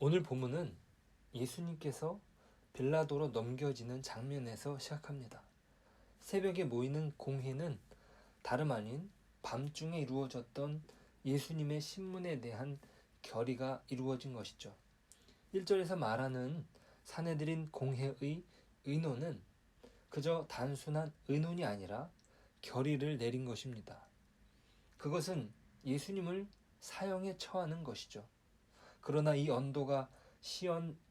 오늘 본문은 예수님께서 빌라도로 넘겨지는 장면에서 시작합니다. 새벽에 모이는 공회는 다름 아닌 밤중에 이루어졌던 예수님의 신문에 대한 결의가 이루어진 것이죠. 1절에서 말하는 사내들인 공회의 의논은 그저 단순한 의논이 아니라 결의를 내린 것입니다. 그것은 예수님을 사형에 처하는 것이죠. 그러나 이 언도가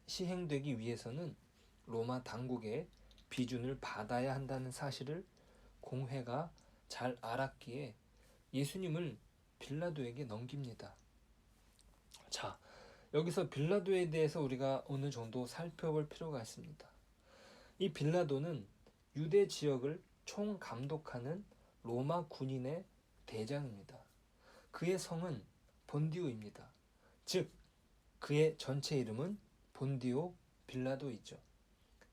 시행되기 위해서는 로마 당국의 비준을 받아야 한다는 사실을 공회가 잘 알았기에 예수님을 빌라도에게 넘깁니다. 자, 여기서 빌라도에 대해서 우리가 어느 정도 살펴볼 필요가 있습니다. 이 빌라도는 유대 지역을 총감독하는 로마 군인의 대장입니다. 그의 성은 본디오입니다. 즉, 그의 전체 이름은 본디오 빌라도이죠.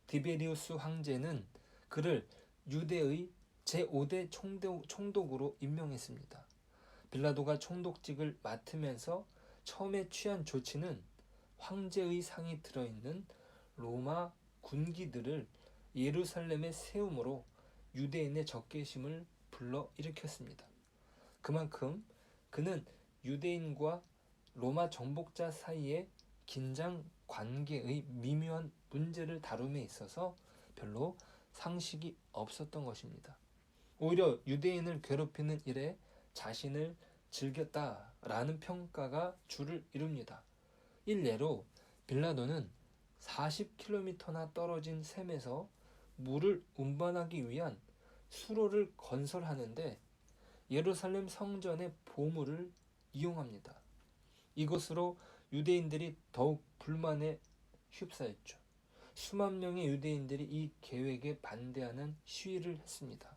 디베리우스 황제는 그를 유대의 제5대 총독으로 임명했습니다. 빌라도가 총독직을 맡으면서 처음에 취한 조치는 황제의 상이 들어있는 로마 군기들을 예루살렘에 세움으로 유대인의 적개심을 불러일으켰습니다. 그만큼 그는 유대인과 로마 정복자 사이의 긴장 관계의 미묘한 문제를 다룸에 있어서 별로 상식이 없었던 것입니다. 오히려 유대인을 괴롭히는 일에 자신을 즐겼다라는 평가가 주를 이룹니다. 일례로 빌라도는 40km나 떨어진 샘에서 물을 운반하기 위한 수로를 건설하는데 예루살렘 성전의 보물을 이용합니다. 이것으로 유대인들이 더욱 불만에 휩싸였죠. 수만 명의 유대인들이 이 계획에 반대하는 시위를 했습니다.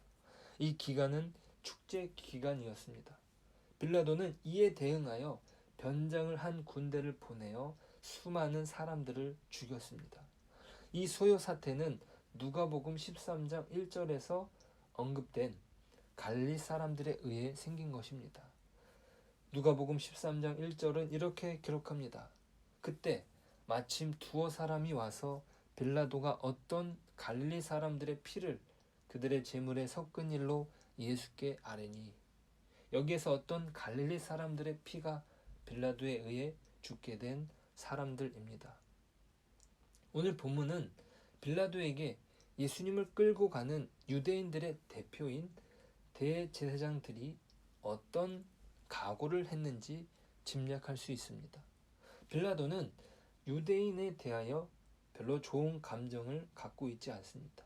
이 기간은 축제 기간이었습니다. 빌라도는 이에 대응하여 변장을 한 군대를 보내어 수많은 사람들을 죽였습니다. 이 소요 사태는 누가복음 13장 1절에서 언급된 갈릴리 사람들에 의해 생긴 것입니다. 누가복음 13장 1절은 이렇게 기록합니다. 그때 마침 두어 사람이 와서 빌라도가 어떤 갈릴리 사람들의 피를 그들의 제물에 섞은 일로 예수께 아뢰니. 여기에서 어떤 갈릴리 사람들의 피가 빌라도에 의해 죽게 된 사람들입니다. 오늘 본문은 빌라도에게 예수님을 끌고 가는 유대인들의 대표인 대제사장들이 어떤 각오를 했는지 짐작할 수 있습니다. 빌라도는 유대인에 대하여 별로 좋은 감정을 갖고 있지 않습니다.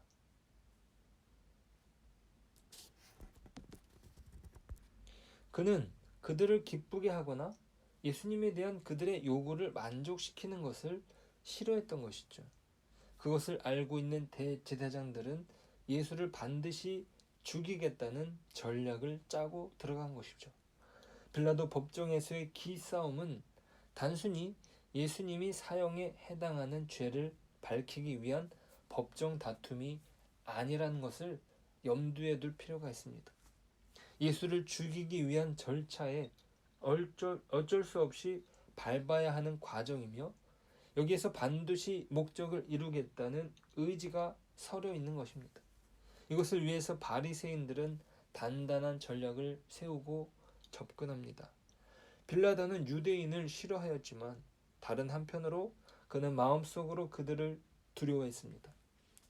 그는 그들을 기쁘게 하거나 예수님에 대한 그들의 요구를 만족시키는 것을 싫어했던 것이죠. 그것을 알고 있는 대제사장들은 예수를 반드시 죽이겠다는 전략을 짜고 들어간 것이죠. 빌라도 법정에서의 기싸움은 단순히 예수님이 사형에 해당하는 죄를 밝히기 위한 법정 다툼이 아니라는 것을 염두에 둘 필요가 있습니다. 예수를 죽이기 위한 절차에 어쩔 수 없이 밟아야 하는 과정이며 여기에서 반드시 목적을 이루겠다는 의지가 서려 있는 것입니다. 이것을 위해서 바리새인들은 단단한 전략을 세우고 접근합니다. 빌라도는 유대인을 싫어하였지만 다른 한편으로 그는 마음속으로 그들을 두려워했습니다.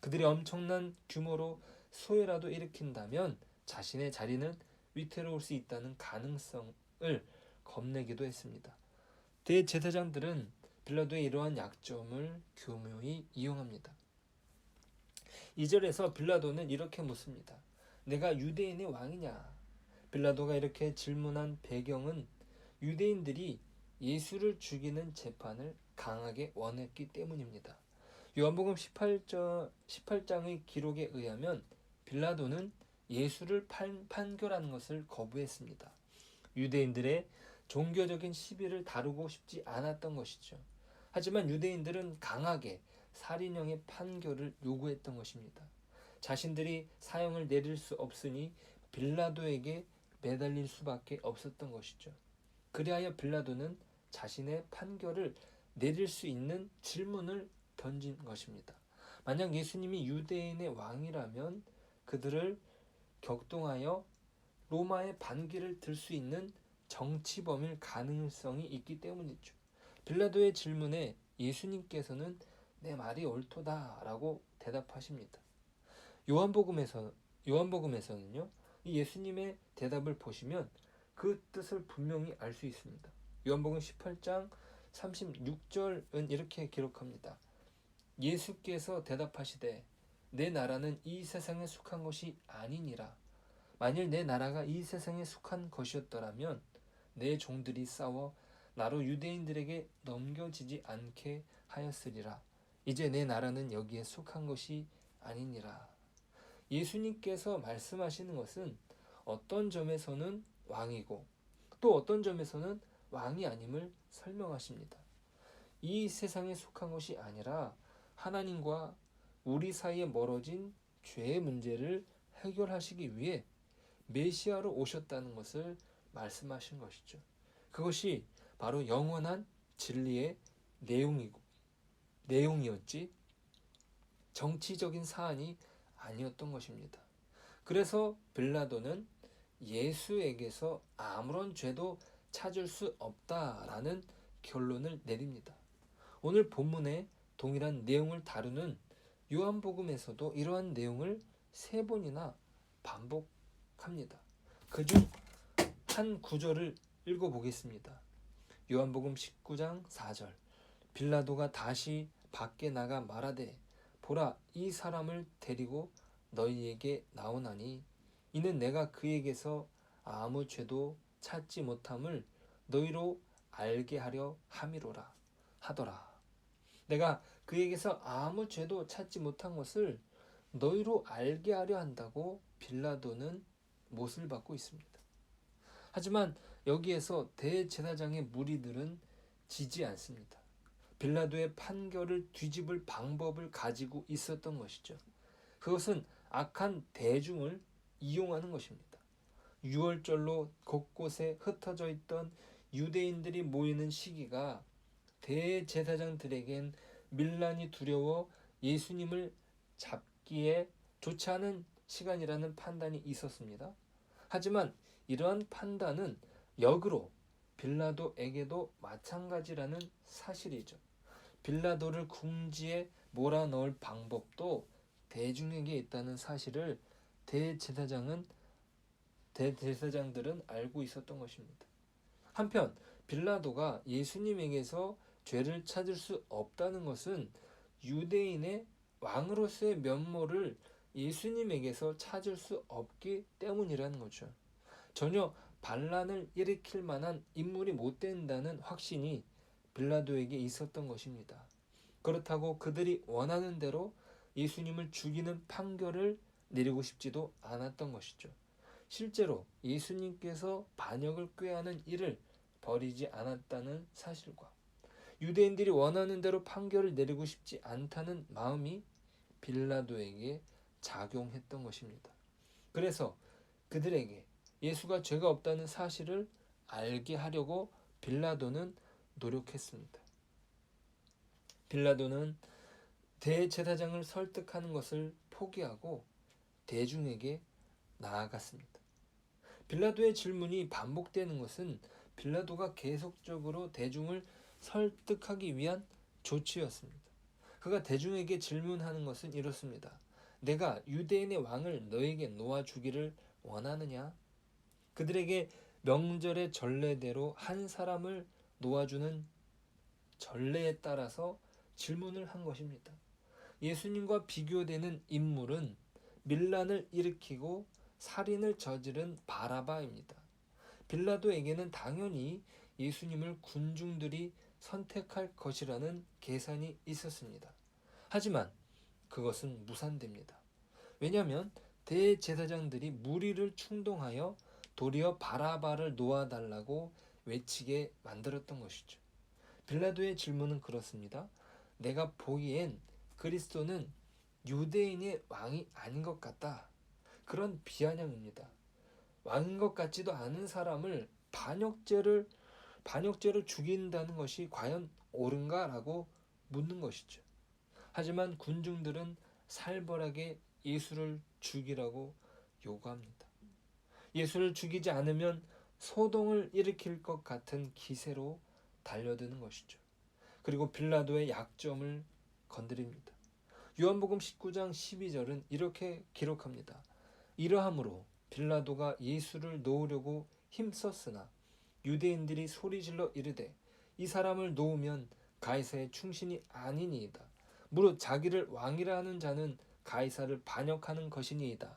그들이 엄청난 규모로 소외라도 일으킨다면 자신의 자리는 위태로울 수 있다는 가능성을 겁내기도 했습니다. 대제사장들은 빌라도의 이러한 약점을 교묘히 이용합니다. 2절에서 빌라도는 이렇게 묻습니다. 내가 유대인의 왕이냐? 빌라도가 이렇게 질문한 배경은 유대인들이 예수를 죽이는 재판을 강하게 원했기 때문입니다. 요한복음 18장의 기록에 의하면 빌라도는 예수를 판결하는 것을 거부했습니다. 유대인들의 종교적인 시비를 다루고 싶지 않았던 것이죠. 하지만 유대인들은 강하게 살인형의 판결을 요구했던 것입니다. 자신들이 사형을 내릴 수 없으니 빌라도에게 매달릴 수밖에 없었던 것이죠. 그리하여 빌라도는 자신의 판결을 내릴 수 있는 질문을 던진 것입니다. 만약 예수님이 유대인의 왕이라면 그들을 격동하여 로마의 반기를 들 수 있는 정치범일 가능성이 있기 때문이죠. 빌라도의 질문에 예수님께서는 내 말이 옳도다라고 대답하십니다. 요한복음에서는요, 이 예수님의 대답을 보시면 그 뜻을 분명히 알 수 있습니다. 요한복음 18장 36절은 이렇게 기록합니다. 예수께서 대답하시되 내 나라는 이 세상에 속한 것이 아니니라. 만일 내 나라가 이 세상에 속한 것이었더라면 내 종들이 싸워 나로 유대인들에게 넘겨지지 않게 하였으리라. 이제 내 나라는 여기에 속한 것이 아니니라. 예수님께서 말씀하시는 것은 어떤 점에서는 왕이고 또 어떤 점에서는 왕이 아님을 설명하십니다. 이 세상에 속한 것이 아니라 하나님과 우리 사이에 멀어진 죄의 문제를 해결하시기 위해 메시아로 오셨다는 것을 말씀하신 것이죠. 그것이 바로 영원한 진리의 내용이었지 정치적인 사안이 아니었던 것입니다. 그래서 빌라도는 예수에게서 아무런 죄도 찾을 수 없다라는 결론을 내립니다. 오늘 본문에 동일한 내용을 다루는 요한복음에서도 이러한 내용을 3번이나 반복합니다. 그중 한 구절을 읽어보겠습니다. 요한복음 19장 4절. 빌라도가 다시 밖에 나가 말하되 보라, 이 사람을 데리고 너희에게 나오나니 이는 내가 그에게서 아무 죄도 찾지 못함을 너희로 알게 하려 함이로라 하더라. 내가 그에게서 아무 죄도 찾지 못한 것을 너희로 알게 하려 한다고 빌라도는 못을 받고 있습니다. 하지만 여기에서 대제사장의 무리들은 지지 않습니다. 빌라도의 판결을 뒤집을 방법을 가지고 있었던 것이죠. 그것은 악한 대중을 이용하는 것입니다. 유월절로 곳곳에 흩어져 있던 유대인들이 모이는 시기가 대제사장들에겐 밀란이 두려워 예수님을 잡기에 좋지 않은 시간이라는 판단이 있었습니다. 하지만 이러한 판단은 역으로 빌라도에게도 마찬가지라는 사실이죠. 빌라도를 궁지에 몰아넣을 방법도 대중에게 있다는 사실을 대제사장들은 알고 있었던 것입니다. 한편 빌라도가 예수님에게서 죄를 찾을 수 없다는 것은 유대인의 왕으로서의 면모를 예수님에게서 찾을 수 없기 때문이라는 거죠. 전혀 반란을 일으킬 만한 인물이 못 된다는 확신이 빌라도에게 있었던 것입니다. 그렇다고 그들이 원하는 대로 예수님을 죽이는 판결을 내리고 싶지도 않았던 것이죠. 실제로 예수님께서 반역을 꾀하는 일을 벌이지 않았다는 사실과 유대인들이 원하는 대로 판결을 내리고 싶지 않다는 마음이 빌라도에게 작용했던 것입니다. 그래서 그들에게 예수가 죄가 없다는 사실을 알게 하려고 빌라도는 노력했습니다. 빌라도는 대제사장을 설득하는 것을 포기하고 대중에게 나아갔습니다. 빌라도의 질문이 반복되는 것은 빌라도가 계속적으로 대중을 설득하기 위한 조치였습니다. 그가 대중에게 질문하는 것은 이렇습니다. 내가 유대인의 왕을 너에게 놓아주기를 원하느냐? 그들에게 명절의 전례대로 한 사람을 놓아주는 전례에 따라서 질문을 한 것입니다. 예수님과 비교되는 인물은 밀란을 일으키고 살인을 저지른 바라바입니다. 빌라도에게는 당연히 예수님을 군중들이 선택할 것이라는 계산이 있었습니다. 하지만 그것은 무산됩니다. 왜냐하면 대제사장들이 무리를 충동하여 도리어 바라바를 놓아달라고 외치게 만들었던 것이죠. 빌라도의 질문은 그렇습니다. 내가 보기엔 그리스도는 유대인의 왕이 아닌 것 같다. 그런 비아냥입니다. 왕인 것 같지도 않은 사람을 반역죄를 반역죄로 죽인다는 것이 과연 옳은가라고 묻는 것이죠. 하지만 군중들은 살벌하게 예수를 죽이라고 요구합니다. 예수를 죽이지 않으면 소동을 일으킬 것 같은 기세로 달려드는 것이죠. 그리고 빌라도의 약점을 건드립니다. 요한복음 19장 12절은 이렇게 기록합니다. 이러함으로 빌라도가 예수를 놓으려고 힘썼으나 유대인들이 소리질러 이르되 이 사람을 놓으면 가이사의 충신이 아니니이다. 무릇 자기를 왕이라 하는 자는 가이사를 반역하는 것이니이다.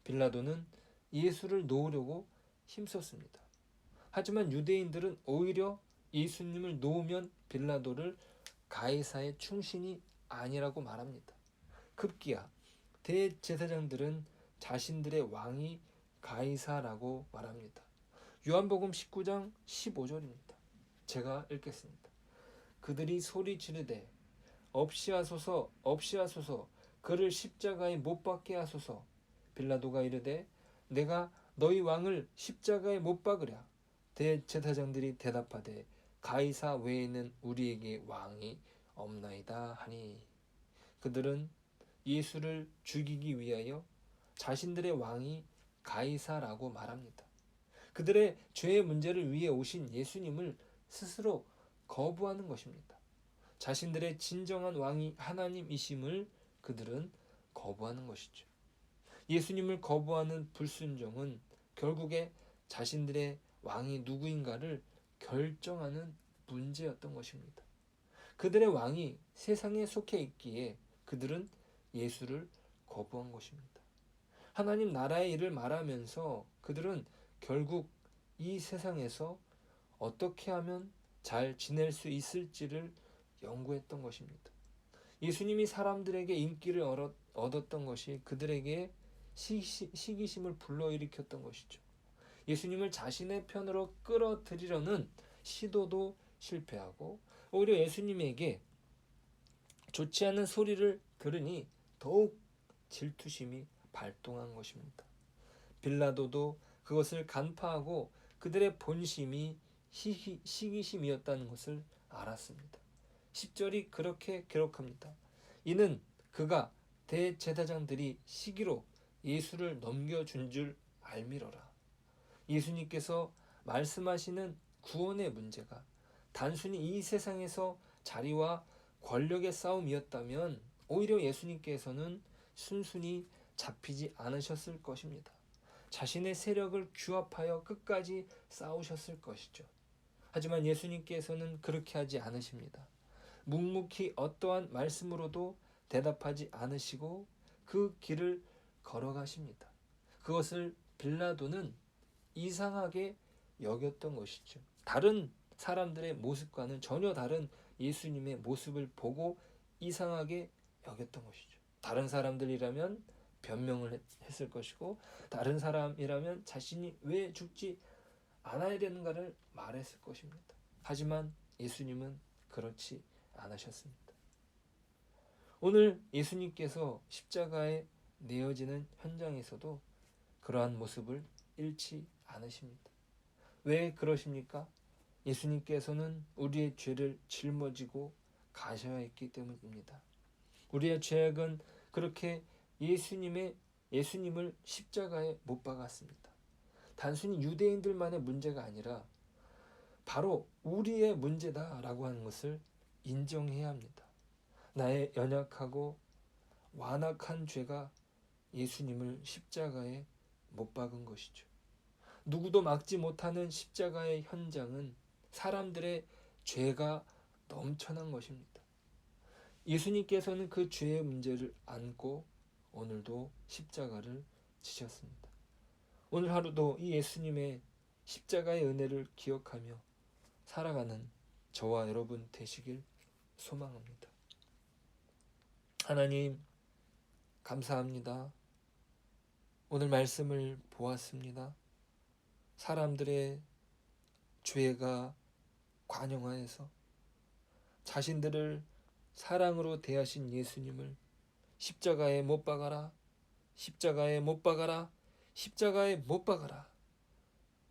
빌라도는 예수를 놓으려고 힘썼습니다. 하지만 유대인들은 오히려 예수님을 놓으면 빌라도를 가이사의 충신이 아니라고 말합니다. 급기야 대제사장들은 자신들의 왕이 가이사라고 말합니다. 요한복음 19장 15절입니다. 제가 읽겠습니다. 그들이 소리 지르되 없이하소서 없이하소서 그를 십자가에 못 박게 하소서. 빌라도가 이르되 내가 너희 왕을 십자가에 못 박으랴. 대제사장들이 대답하되 가이사 외에는 우리에게 왕이 없나이다 하니 그들은 예수를 죽이기 위하여 자신들의 왕이 가이사라고 말합니다. 그들의 죄의 문제를 위해 오신 예수님을 스스로 거부하는 것입니다. 자신들의 진정한 왕이 하나님이심을 그들은 거부하는 것이죠. 예수님을 거부하는 불순종은 결국에 자신들의 왕이 누구인가를 결정하는 문제였던 것입니다. 그들의 왕이 세상에 속해 있기에 그들은 예수를 거부한 것입니다. 하나님 나라의 일을 말하면서 그들은 결국 이 세상에서 어떻게 하면 잘 지낼 수 있을지를 연구했던 것입니다. 예수님이 사람들에게 인기를 얻었던 것이 그들에게 시기심을 불러일으켰던 것이죠. 예수님을 자신의 편으로 끌어들이려는 시도도 실패하고 오히려 예수님에게 좋지 않은 소리를 들으니 더욱 질투심이 발동한 것입니다. 빌라도도 그것을 간파하고 그들의 본심이 시기심이었다는 것을 알았습니다. 10절이 그렇게 기록합니다. 이는 그가 대제사장들이 시기로 예수를 넘겨준 줄 알미러라. 예수님께서 말씀하시는 구원의 문제가 단순히 이 세상에서 자리와 권력의 싸움이었다면 오히려 예수님께서는 순순히 잡히지 않으셨을 것입니다. 자신의 세력을 규합하여 끝까지 싸우셨을 것이죠. 하지만 예수님께서는 그렇게 하지 않으십니다. 묵묵히 어떠한 말씀으로도 대답하지 않으시고 그 길을 걸어가십니다. 그것을 빌라도는 이상하게 여겼던 것이죠. 다른 사람들의 모습과는 전혀 다른 예수님의 모습을 보고 이상하게 여겼던 것이죠. 다른 사람들이라면 변명을 했을 것이고 다른 사람이라면 자신이 왜 죽지 않아야 되는가를 말했을 것입니다. 하지만 예수님은 그렇지 않으셨습니다. 오늘 예수님께서 십자가에 내어지는 현장에서도 그러한 모습을 잃지 않으십니다. 왜 그러십니까? 예수님께서는 우리의 죄를 짊어지고 가셔야 했기 때문입니다. 우리의 죄악은 그렇게 예수님을 십자가에 못 박았습니다. 단순히 유대인들만의 문제가 아니라 바로 우리의 문제다라고 하는 것을 인정해야 합니다. 나의 연약하고 완악한 죄가 예수님을 십자가에 못 박은 것이죠. 누구도 막지 못하는 십자가의 현장은 사람들의 죄가 넘쳐난 것입니다. 예수님께서는 그 죄의 문제를 안고 오늘도 십자가를 지셨습니다. 오늘 하루도 이 예수님의 십자가의 은혜를 기억하며 살아가는 저와 여러분 되시길 소망합니다. 하나님 감사합니다. 오늘 말씀을 보았습니다. 사람들의 죄가 관영하여서 자신들을 사랑으로 대하신 예수님을 십자가에 못 박아라, 십자가에 못 박아라, 십자가에 못 박아라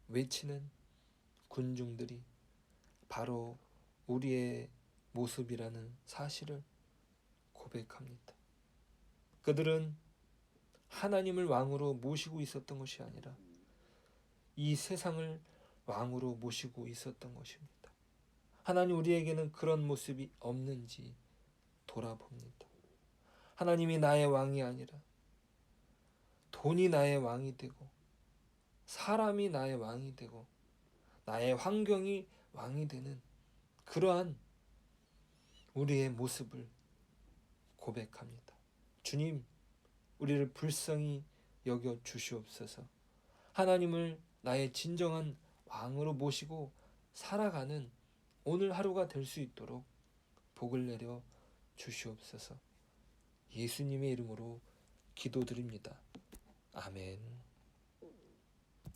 외치는 군중들이 바로 우리의 모습이라는 사실을 고백합니다. 그들은 하나님을 왕으로 모시고 있었던 것이 아니라 이 세상을 왕으로 모시고 있었던 것입니다. 하나님 우리에게는 그런 모습이 없는지 돌아봅니다. 하나님이 나의 왕이 아니라 돈이 나의 왕이 되고 사람이 나의 왕이 되고 나의 환경이 왕이 되는 그러한 우리의 모습을 고백합니다. 주님, 우리를 불쌍히 여겨 주시옵소서. 하나님을 나의 진정한 왕으로 모시고 살아가는 오늘 하루가 될 수 있도록 복을 내려 주시옵소서. 예수님의 이름으로 기도드립니다. 아멘.